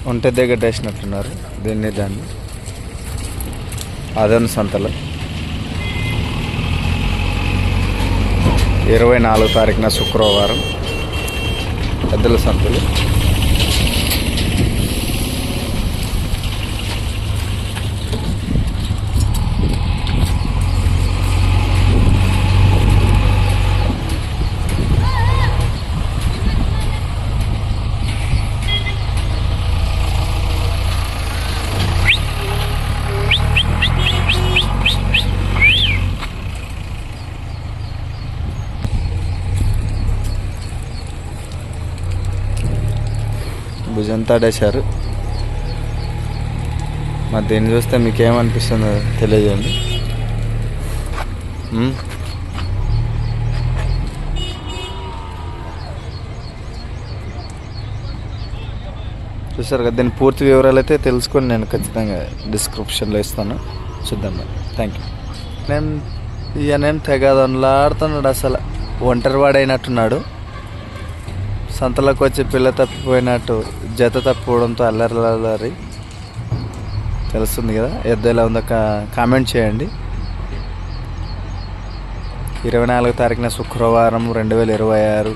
ఒంటె దగ్గర వేసినట్టున్నారు దాన్ని అదను సంతలో 24 తారీఖున శుక్రవారం ఎద్దుల సంతలు. భుజంతా డేశారు. మరి దీన్ని చూస్తే మీకు ఏమనిపిస్తుందో తెలియజేయండి. చూసారు కదా, దీని పూర్తి వివరాలు అయితే తెలుసుకొని నేను ఖచ్చితంగా డిస్క్రిప్షన్లో ఇస్తాను. చూద్దాం మరి. Thank you. ఈయనేం తెగదొనలాడుతున్నాడు, అసలు ఒంటరి వాడైనట్టున్నాడు. సంతలోకి వచ్చి పిల్ల తప్పిపోయినట్టు జత తప్పిపోవడంతో అల్లరి తెలుస్తుంది కదా. ఎద్దు ఎలా ఉందో కామెంట్ చేయండి. 24 తారీఖున శుక్రవారం 2026